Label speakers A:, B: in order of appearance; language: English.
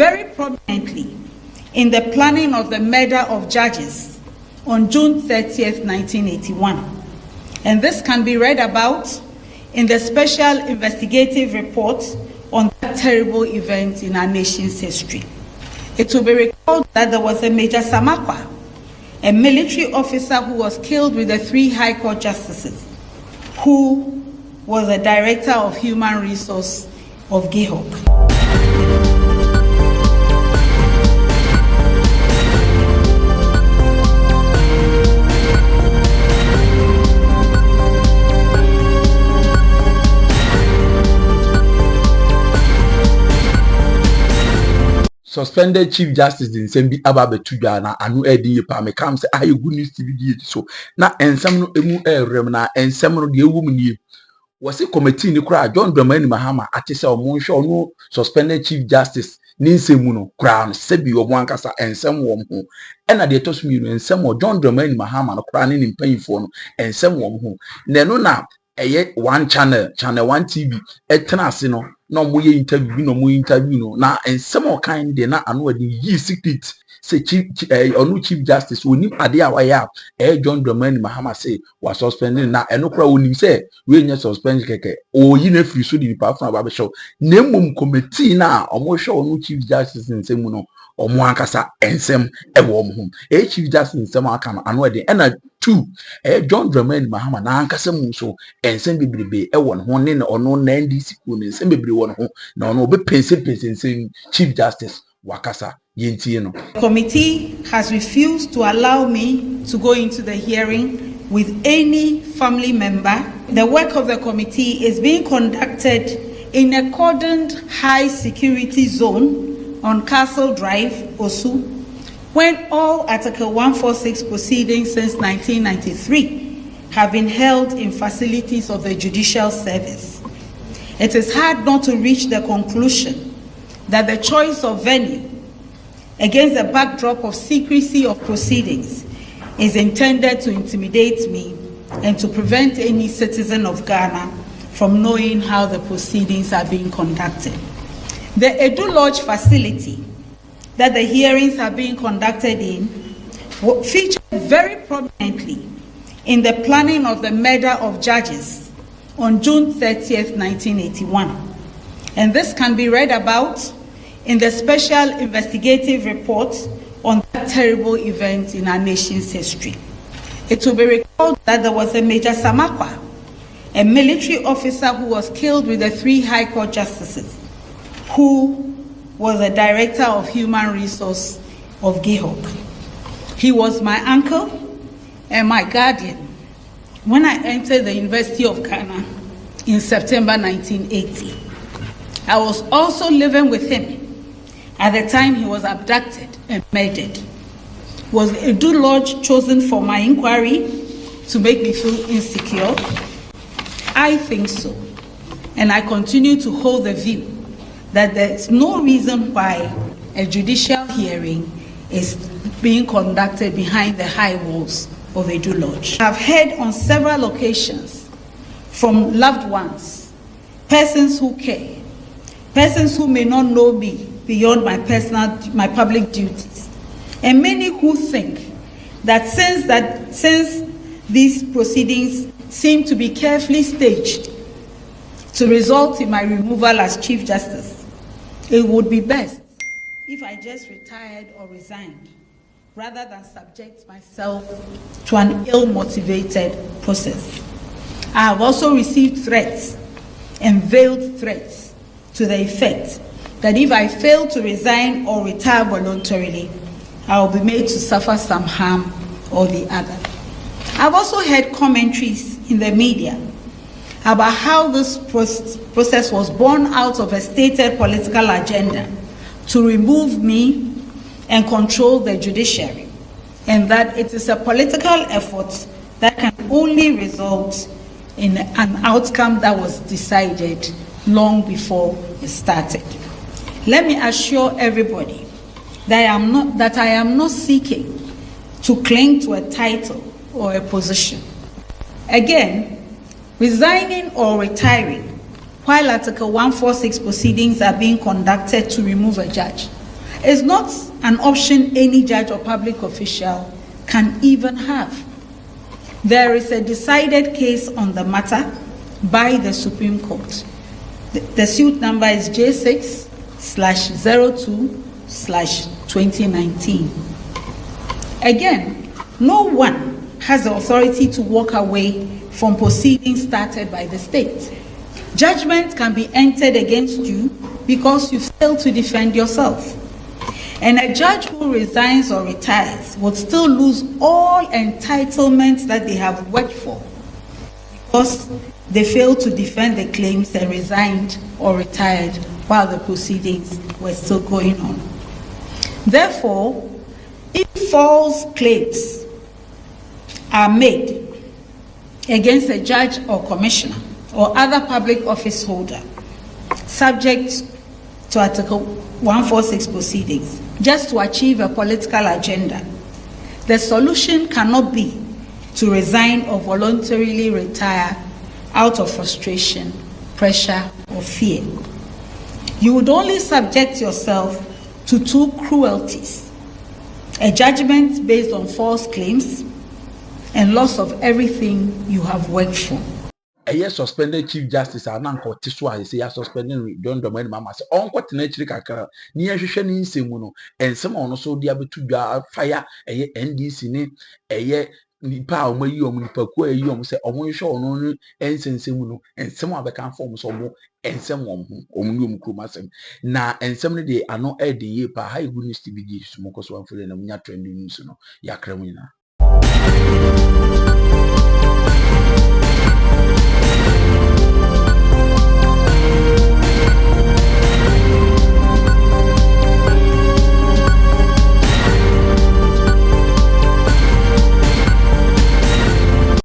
A: very prominently in the planning of the murder of judges on June 30th, 1981. And this can be read about in the special investigative report on that terrible event in our nation's history. It will be recalled that there was a Major Samakwa, a military officer who was killed with the 3 High Court justices, who was a director of human resource of GIHOC.
B: Suspended Chief Justice in Sembi Ababetuja na anu edi pa me kam se aye good news TV so na ensem no emu rem na ensem no de ewum nie wose committee ni kura John Dramani Mahama atese omo nhwe ono Suspended Chief Justice ni nsemu no kura no sebi omo ankasa ensem wo ho ena de to so mi no ensem o John Dramani Mahama no kura ni mpanyifo no ensem wo ho na no na eye one channel 1 TV etena ase no no mo ye interview no na ensem o kind de na anu ade yi secret say chief justice onim ade a waya John Dramani Mahama say was suspended na enokra onim say we nya suspend keke o yi na free so di pa from aba show na mum committee na omo show no chief justice nsem no omo ankasa ensem ewo omo ho chief justice nsem aka no anu ade na 2 John Dramani Mahama na ankasa mu so ensem bibribe ewo no ho ne na ono na NDC ko ne ensem bibribe wo no ho na ono be pension chief justice wakasa yentie no.
A: The committee has refused to allow me to go into the hearing with any family member. The work of the committee is being conducted in a cordoned high security zone on Castle Drive, Osu, when all Article 146 proceedings since 1993 have been held in facilities of the judicial service. It is hard not to reach the conclusion that the choice of venue against the backdrop of secrecy of proceedings is intended to intimidate me and to prevent any citizen of Ghana from knowing how the proceedings are being conducted. The Edu Lodge facility that the hearings are being conducted in featured very prominently in the planning of the murder of judges on June 30th, 1981. And this can be read about in the special investigative report on that terrible event in our nation's history. It will be recalled that there was a Major Samakwa, a military officer who was killed with the 3 High Court justices, who was a director of human resource of GIHOC. He was my uncle and my guardian when I entered the University of Ghana in September 1980. I was also living with him at the time he was abducted and murdered. Was Edu Lodge chosen for my inquiry to make me feel insecure? I think so. And I continue to hold the view that there's no reason why a judicial hearing is being conducted behind the high walls of Edu Lodge. I've heard on several occasions from loved ones, persons who care, persons who may not know me beyond my public duties, and many who think that since these proceedings seem to be carefully staged to result in my removal as Chief Justice, it would be best if I just retired or resigned rather than subject myself to an ill-motivated process. I have also received threats and veiled threats to the effect that if I fail to resign or retire voluntarily, I will be made to suffer some harm or the other. I've also heard commentaries in the media about how this process was born out of a stated political agenda to remove me and control the judiciary, and that it is a political effort that can only result in an outcome that was decided long before it started. Let me assure everybody that I am not seeking to cling to a title or a position. Again, resigning or retiring while Article 146 proceedings are being conducted to remove a judge It's not an option any judge or public official can even have. There is a decided case on the matter by the Supreme Court. The suit number is J6/02/2019. Again, no one has the authority to walk away from proceedings started by the state. Judgment can be entered against you because you failed to defend yourself. And a judge who resigns or retires would still lose all entitlements that they have worked for because they failed to defend the claims and resigned or retired while the proceedings were still going on. Therefore, if false claims are made against a judge or commissioner or other public office holder subject to Article 146 proceedings, just to achieve a political agenda, the solution cannot be to resign or voluntarily retire out of frustration, pressure, or fear. You would only subject yourself to two cruelties: a judgment based on false claims and loss of everything you have worked for.
B: A suspended Chief Justice Ananko Tiswa say suspending John Domain Mama say onko tenechiri kakra ni ahwehwe ni nsemu no ensem ono so dia betu dwa fire NDC ni nipa a omayi omu nipa ku ayi omu say omu hwehwe ono no ensensemu no ensem abeka form so omu ensem omu ni omu kromasem na ensem ne de ano e de ye pa ha egu ni stibidi sumoko so amfule na munya trending news no yakra mu nyina.